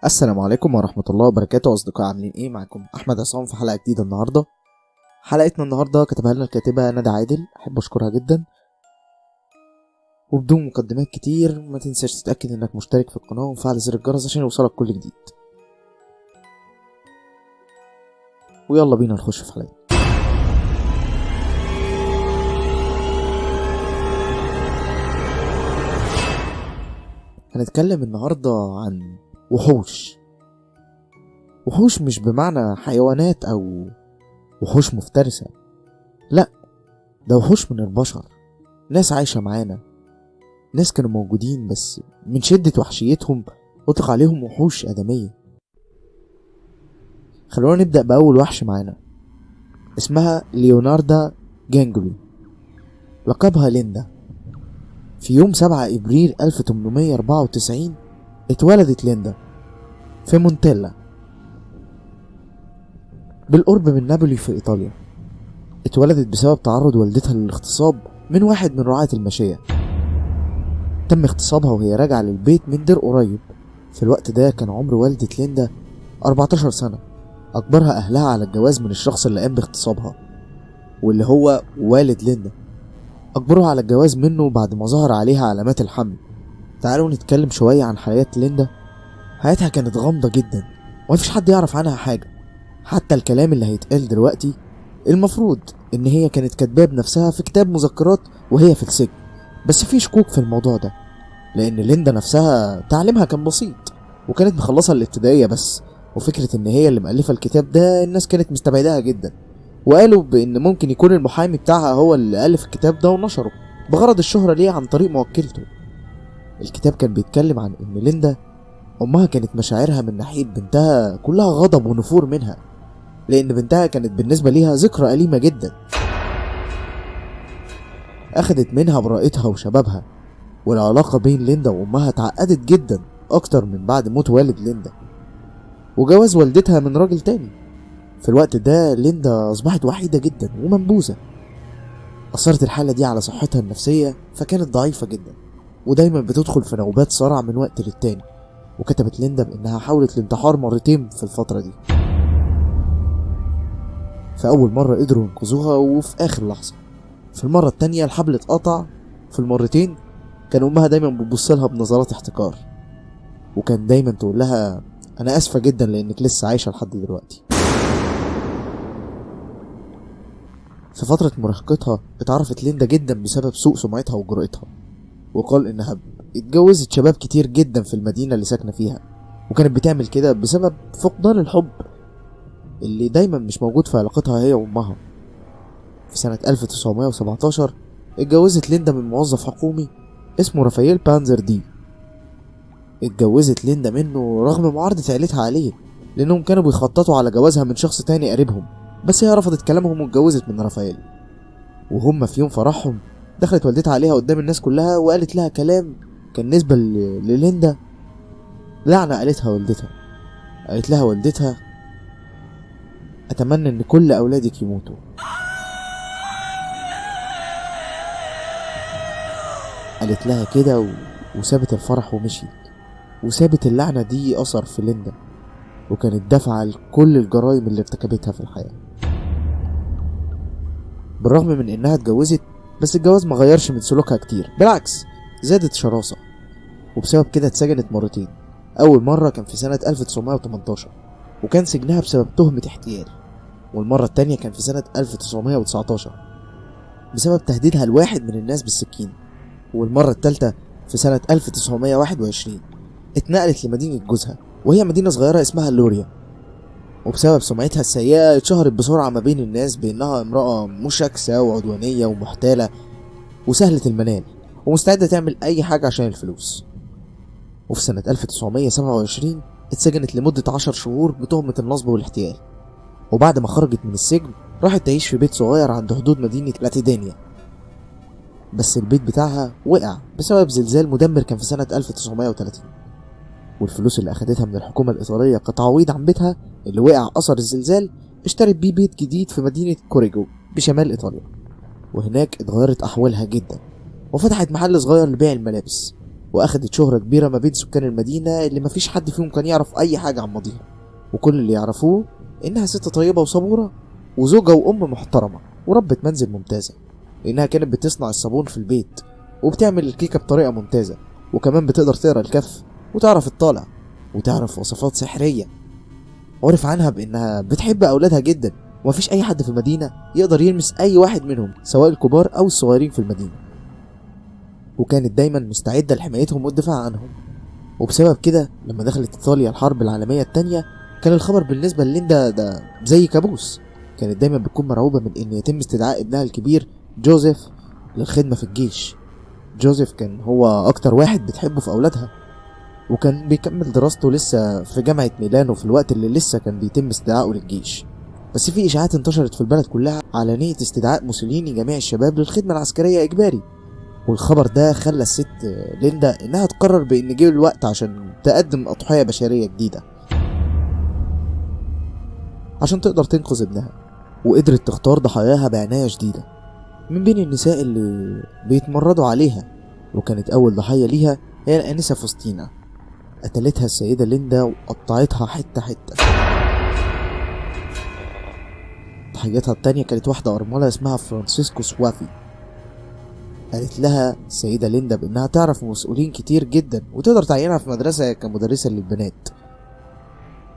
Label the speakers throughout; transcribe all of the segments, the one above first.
Speaker 1: السلام عليكم ورحمة الله وبركاته. أصدقائي عاملين إيه؟ معكم أحمد عصام في حلقة جديدة النهاردة. حلقتنا النهاردة كتبها لنا الكاتبة ندى عادل، أحب أشكرها جدا. وبدون مقدمات كتير، ما تنساش تتأكد إنك مشترك في القناة وفعل زر الجرس عشان يوصلك كل جديد. ويلا بينا نخش في حلقتنا. هنتكلم النهاردة عن وحوش مش بمعنى حيوانات أو وحوش مفترسة، لأ، ده وحوش من البشر، ناس عايشة معانا، ناس كانوا موجودين بس من شدة وحشيتهم أطلق عليهم وحوش آدمية. خلونا نبدأ بأول وحش معانا، اسمها ليوناردا جانجولي، لقبها ليندا. في يوم 7 إبريل 1894 اتولدت ليندا في مونتيلا بالقرب من نابولي في إيطاليا. اتولدت بسبب تعرض والدتها للاغتصاب من واحد من رعاة الماشية. تم اغتصابها وهي راجعة للبيت من دير قريب. في الوقت ده كان عمر والدة ليندا 14 سنة. أجبرها أهلها على الجواز من الشخص اللي قام باغتصابها واللي هو والد ليندا. أجبروها على الجواز منه بعد ما ظهر عليها علامات الحمل. تعالوا نتكلم شوية عن حياة ليندا. حياتها كانت غامضة جدا ومفيش حد يعرف عنها حاجة، حتى الكلام اللي هيتقال دلوقتي المفروض إن هي كانت كاتباه بنفسها في كتاب مذكرات وهي في السجن. بس في شكوك في الموضوع ده، لأن ليندا نفسها تعليمها كان بسيط وكانت مخلصة الابتدائية بس، وفكرة إن هي اللي مؤلفة الكتاب ده الناس كانت مستبعداها جدا، وقالوا بإن ممكن يكون المحامي بتاعها هو اللي ألف الكتاب ده ونشره بغرض الشهرة ليه عن طريق موكلته. الكتاب كان بيتكلم عن إن ليندا أمها كانت مشاعرها من ناحية بنتها كلها غضب ونفور منها، لأن بنتها كانت بالنسبة ليها ذكرى أليمة جدا. أخدت منها براءتها وشبابها، والعلاقة بين ليندا وأمها اتعقدت جدا أكتر من بعد موت والد ليندا وجواز والدتها من راجل تاني. في الوقت ده ليندا أصبحت وحيدة جدا ومنبوذة. أثرت الحالة دي على صحتها النفسية، فكانت ضعيفة جدا ودايما بتدخل في نوبات صرع من وقت للتاني. وكتبت ليندا بأنها حاولت الانتحار مرتين في الفترة دي. في أول مرة قدروا ينقذوها وفي آخر لحظة، في المرة التانية الحبل اتقطع. في المرتين كان أمها دايما بتبصلها بنظرات احتقار، وكان دايما تقول لها أنا آسفة جدا لأنك لسه عايشة لحد دلوقتي. في فترة مراهقتها اتعرفت ليندا جدا بسبب سوء سمعتها وجرأتها، وقال إنها اتجوزت شباب كتير جدا في المدينة اللي ساكنة فيها، وكانت بتعمل كده بسبب فقدان الحب اللي دايما مش موجود في علاقتها هي وأمها. في سنة 1917 اتجوزت ليندا من موظف حكومي اسمه رافائيل بانزر دي. اتجوزت ليندا منه رغم معارضة عيلتها عليه، لأنهم كانوا بيخططوا على جوازها من شخص تاني قريبهم، بس هي رفضت كلامهم واتجوزت من رافائيل. وهم في يوم فرحهم دخلت والدتها عليها قدام الناس كلها وقالت لها كلام كان نسبة لليندا لعنة. قالت لها والدتها أتمنى إن كل أولادك يموتوا. قالت لها كده وسابت الفرح ومشيت، وسابت اللعنة دي أثر في ليندا، وكانت دافعة لكل الجرائم اللي ارتكبتها في الحياة. بالرغم من إنها اتجوزت، بس الجواز ما غيرش من سلوكها كتير، بالعكس زادت شراسة، وبسبب كده اتسجنت مرتين. أول مرة كان في سنة 1918 وكان سجنها بسبب تهمة احتيال، والمرة التانية كان في سنة 1919 بسبب تهديدها لواحد من الناس بالسكين، والمرة التالتة في سنة 1921 اتنقلت لمدينة جوزها وهي مدينة صغيرة اسمها لوريا، وبسبب سمعتها السيئة اتشهرت بسرعة ما بين الناس بأنها امرأة مشاكسة وعدوانية ومحتالة وسهلة المنال ومستعدة تعمل أي حاجة عشان الفلوس. وفي سنة 1927 اتسجنت لمدة 10 شهور بتهمة النصب والاحتيال، وبعد ما خرجت من السجن راحت تعيش في بيت صغير عند حدود مدينة لاتيدانيا. بس البيت بتاعها وقع بسبب زلزال مدمر كان في سنة 1930، والفلوس اللي أخدتها من الحكومة الإيطالية كتعويض عن بيتها اللي وقع أثر الزلزال اشترت بيه بيت جديد في مدينة كوريجو بشمال إيطاليا، وهناك اتغيرت أحوالها جدا وفتحت محل صغير لبيع الملابس. واخدت شهرة كبيرة ما بين سكان المدينة اللي مفيش حد فيهم كان يعرف اي حاجة عن ماضيها، وكل اللي يعرفوه انها ست طيبة وصبورة وزوجة وام محترمة وربة منزل ممتازة، لانها كانت بتصنع الصابون في البيت وبتعمل الكيكة بطريقة ممتازة، وكمان بتقدر تقرا الكف وتعرف الطالع وتعرف وصفات سحرية. عرف عنها بانها بتحب اولادها جدا، ومفيش اي حد في المدينة يقدر يلمس اي واحد منهم سواء الكبار او الصغيرين في المدينة، وكانت دايما مستعدة لحمايتهم والدفاع عنهم. وبسبب كده لما دخلت ايطاليا الحرب العالمية التانية كان الخبر بالنسبة لليندا ده زي كابوس. كانت دايما بتكون مرعوبة من ان يتم استدعاء ابنها الكبير جوزيف للخدمة في الجيش. جوزيف كان هو اكتر واحد بتحبه في اولادها، وكان بيكمل دراسته لسه في جامعة ميلانو في الوقت اللي لسه كان بيتم استدعائه للجيش. بس في اشاعات انتشرت في البلد كلها على نية استدعاء موسوليني جميع الشباب للخدمة العسكرية اجباري، والخبر ده خلى الست ليندا انها تقرر بان جه الوقت عشان تقدم اضحية بشرية جديدة عشان تقدر تنقذ ابنها. وقدرت تختار ضحاياها بعناية شديدة من بين النساء اللي بيتمردوا عليها، وكانت اول ضحية ليها هي الانسة فوستينا. قتلتها السيدة ليندا وقطعتها حتة حتة. ضحيتها التانية كانت واحدة أرملة اسمها فرانسيسكو سوافي. قالت لها السيدة ليندا بأنها تعرف مسؤولين كتير جدا وتقدر تعينها في مدرسة كمدرسة للبنات،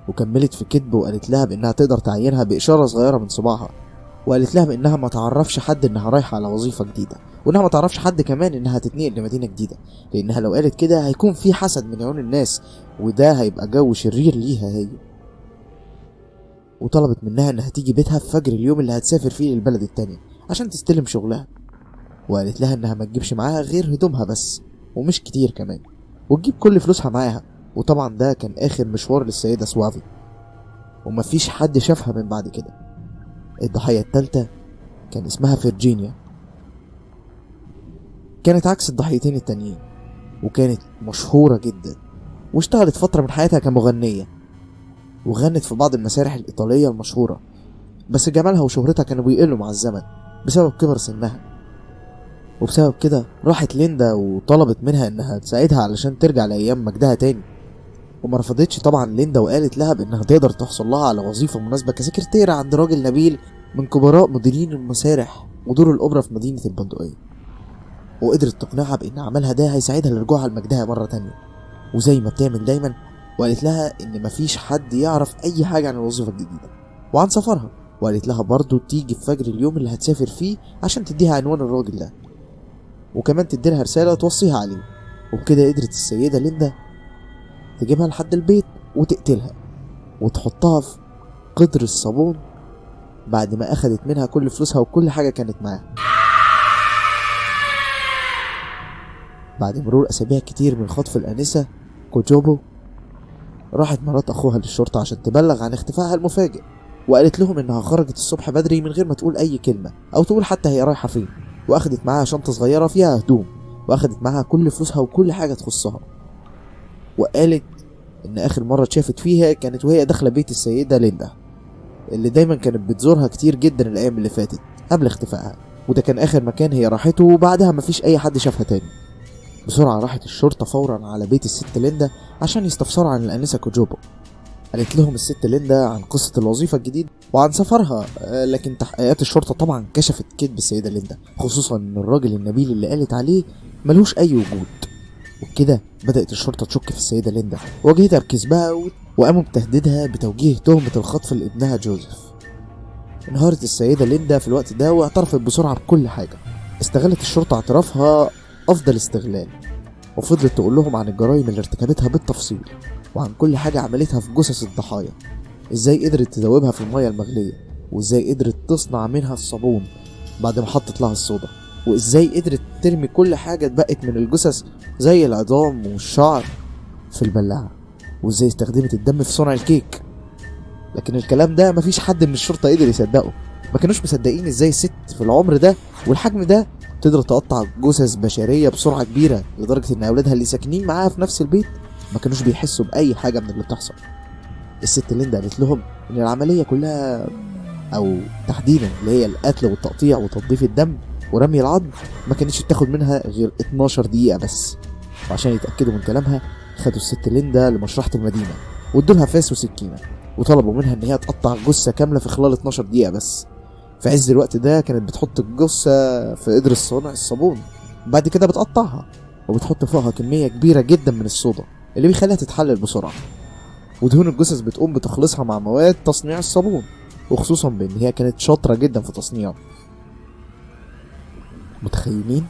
Speaker 1: وكملت في كذب وقالت لها بأنها تقدر تعينها بإشارة صغيرة من صباعها، وقالت لها بأنها ما تعرفش حد إنها رايحة على وظيفة جديدة، وإنها ما تعرفش حد كمان إنها تتنقل لمدينة جديدة، لأنها لو قالت كده هيكون في حسد من عيون الناس وده هيبقى جو شرير ليها هي. وطلبت منها إنها تيجي بيتها في فجر اليوم اللي هتسافر فيه للبلد التانية عشان تستلم شغلها، وقالت لها إنها ما تجيبش معاها غير هدومها بس ومش كتير كمان، وتجيب كل فلوسها معاها. وطبعا ده كان آخر مشوار للسيدة سوافي، ومفيش حد شافها من بعد كده. الضحية التالتة كان اسمها فيرجينيا. كانت عكس الضحيتين التانيين، وكانت مشهورة جدا واشتغلت فترة من حياتها كمغنية، وغنت في بعض المسارح الإيطالية المشهورة، بس جمالها وشهرتها كانوا بيقلوا مع الزمن بسبب كبر سنها. وبسبب كده راحت ليندا وطلبت منها انها تساعدها علشان ترجع لأيام مجدها تاني، وما رفضتش طبعا ليندا، وقالت لها بانها تقدر تحصل لها على وظيفة مناسبة كسكرتيرة عند راجل نبيل من كبراء مديرين المسارح ودور الأوبرا في مدينة البندقية. وقدرت تقنعها بان عملها ده هيساعدها لرجوعها لمجدها مرة تانية، وزي ما بتعمل دايما وقالت لها ان مفيش حد يعرف اي حاجة عن الوظيفة الجديدة وعن سفرها، وقالت لها برضو تيجي في فجر اليوم اللي هتسافر فيه عشان تديها عنوان الراجل ده، وكمان تديلها رسالة توصيها عليه. وبكده قدرت السيدة ليندا تجيبها لحد البيت وتقتلها وتحطها في قدر الصابون بعد ما اخدت منها كل فلوسها وكل حاجة كانت معاها. بعد مرور اسابيع كتير من خطف الانسة كوجوبو، راحت مرات اخوها للشرطة عشان تبلغ عن اختفائها المفاجئ، وقالت لهم انها خرجت الصبح بدري من غير ما تقول اي كلمة او تقول حتى هي رايحة فين، واخدت معاها شنطة صغيرة فيها هدوم، واخدت معاها كل فلوسها وكل حاجة تخصها. وقالت ان اخر مرة اتشافت فيها كانت وهي داخلة بيت السيدة ليندا اللي دايما كانت بتزورها كتير جدا الايام اللي فاتت قبل اختفائها، وده كان اخر مكان هي راحته، وبعدها مفيش اي حد شافها تاني. بسرعة راحت الشرطة فورا على بيت الست ليندا عشان يستفسروا عن الانسة كوجوبو. قالت لهم الست ليندا عن قصة الوظيفة الجديدة وعن سفرها، لكن تحقيقات الشرطة طبعا كشفت كذب السيدة ليندا، خصوصا ان الراجل النبيل اللي قالت عليه ملوش اي وجود. وبكده بدأت الشرطة تشك في السيدة ليندا وواجهتها بكذبها، وقاموا بتهديدها بتوجيه تهمة الخطف لابنها جوزيف. انهارت السيدة ليندا في الوقت ده واعترفت بسرعة بكل حاجة. استغلت الشرطة اعترافها أفضل استغلال، وفضلت تقول لهم عن الجرائم اللي ارتكبتها بالتفصيل، وعن كل حاجة عملتها في جثث الضحايا، ازاي قدرت تذوبها في المياه المغلية، وازاي قدرت تصنع منها الصابون بعد ما حطت لها الصودا، وازاي قدرت ترمي كل حاجة اتبقت من الجثث زي العظام والشعر في البلاعة، وازاي استخدمت الدم في صنع الكيك. لكن الكلام ده مفيش حد من الشرطة قدر يصدقه. ما كانوش مصدقين ازاي ست في العمر ده والحجم ده تقدر تقطع جثث بشرية بسرعة كبيرة، لدرجة ان اولادها اللي ساكنين معاها في نفس البيت ما كانوش بيحسوا بأي حاجة من اللي بتحصل. الست ليندا قالت لهم ان العملية كلها، او تحديدا اللي هي القتل والتقطيع وتنظيف الدم ورمي العظم، ما كانتش بتاخد منها غير 12 دقيقة بس. وعشان يتأكدوا من كلامها خدوا الست ليندا لمشرحة المدينة وادولها فاس وسكينة وطلبوا منها ان هي تقطع جثة كاملة في خلال 12 دقيقة بس. في عز الوقت ده كانت بتحط الجثة في قدر الصنع الصابون، بعد كده بتقطعها وبتحط فوقها كمية كبيرة جدا من الصودا اللي بيخليها تتحلل بسرعة، ودهون الجثث بتقوم بتخليصها مع مواد تصنيع الصابون، وخصوصا بان هي كانت شاطرة جدا في تصنيعه. متخيلين؟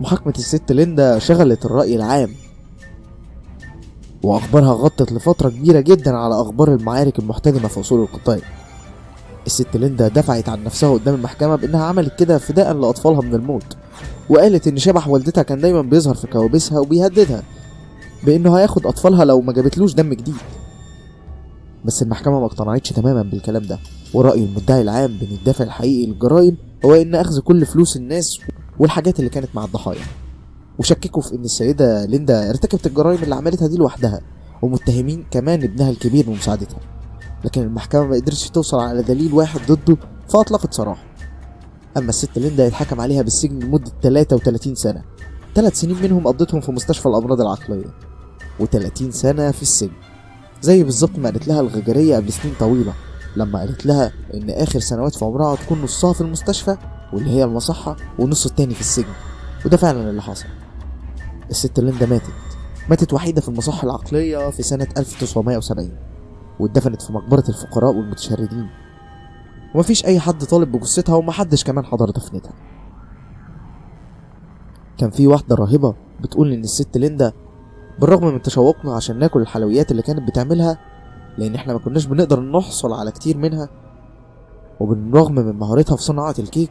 Speaker 1: محاكمة الست ليندا شغلت الرأي العام، واخبارها غطت لفترة كبيرة جدا على اخبار المعارك المحتدمة في اصول القتال. الست ليندا دفعت عن نفسها قدام المحكمة بانها عملت كده فداء لاطفالها من الموت، وقالت ان شبح والدتها كان دايما بيظهر في كوابيسها وبيهددها بانه هياخد اطفالها لو ما جابتلوش دم جديد. بس المحكمة ما اقتنعتش تماما بالكلام ده، ورأي المدعي العام بان الدافع الحقيقي للجرائم هو ان اخذ كل فلوس الناس والحاجات اللي كانت مع الضحايا، وشككوا في ان السيدة ليندا ارتكبت الجرائم اللي عملتها دي لوحدها، ومتهمين كمان ابنها الكبير بمساعدتها. لكن المحكمة ما قدرتش توصل على دليل واحد ضده فاطلقت سراحه. اما الست ليندا يتحكم عليها بالسجن لمدة 33 سنة، 3 سنين منهم قضتهم في مستشفى الامراض العقلية و30 سنة في السجن، زي بالظبط ما قالت لها الغجرية قبل سنين طويلة لما قالت لها ان اخر سنوات في عمرها تكون نصها في المستشفى واللي هي المصحة والنص التاني في السجن. وده فعلا اللي حصل. الست ليندا ماتت وحيدة في المصحة العقلية في سنة 1970، واتدفنت في مقبرة الفقراء والمتشردين، ومفيش اي حد طالب بجثتها ومحدش كمان حضر دفنتها. كان في واحدة راهبة بتقول ان الست ليندا بالرغم من تشوقنا عشان ناكل الحلويات اللي كانت بتعملها لان احنا ما كناش بنقدر نحصل على كتير منها، وبالرغم من مهارتها في صناعة الكيك،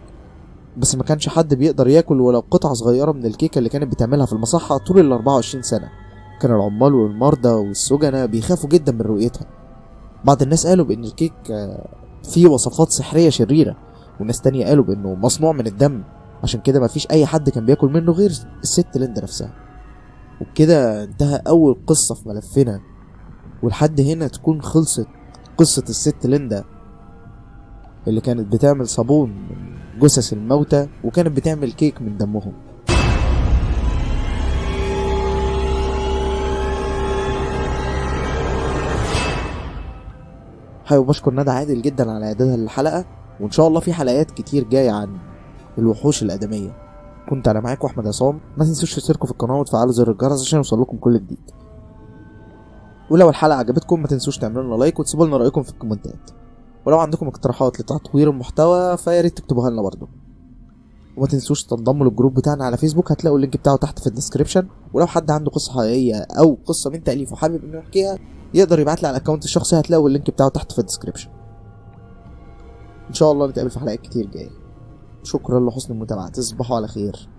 Speaker 1: بس ما كانش حد بيقدر ياكل ولو قطعة صغيرة من الكيكة اللي كانت بتعملها في المصحة طول ال 24 سنة. كان العمال والمرضى والسجناء بيخافوا جدا من رؤيتها. بعض الناس قالوا بان الكيك فيه وصفات سحرية شريرة، وناس تانية قالوا بانه مصنوع من الدم، عشان كده مفيش اي حد كان بياكل منه غير الست ليندا نفسها. وبكده انتهى اول قصة في ملفنا، ولحد هنا تكون خلصت قصة الست ليندا اللي كانت بتعمل صابون من جثث الموتى وكانت بتعمل كيك من دمهم. حابب اشكر ندى عادل جدا على اعدادها للحلقة، وان شاء الله في حلقات كتير جاية عن الوحوش الآدمية. كنت انا معاكم احمد عصام، ما تنسوش تشتركوا في القناة وتفعلوا زر الجرس عشان يوصلكم كل جديد، ولو الحلقة عجبتكم ما تنسوش تعملوا لنا لايك وتسيبوا لنا رأيكم في الكومنتات، ولو عندكم اقتراحات لتطوير المحتوى فيا ريت تكتبوها لنا برضه. وما تنسوش تنضموا للجروب بتاعنا على فيسبوك، هتلاقوا اللينك بتاعه تحت في الديسكريبشن. ولو حد عنده قصة حقيقية او قصة من تأليفه حابب انه يحكيها يقدر يبعت لي على الاكونت الشخصي، هتلاقوا اللينك بتاعه تحت في الديسكريبشن. ان شاء الله نتقابل في حلقات كتير جايه. شكرا لحسن المتابعة، تصبحوا على خير.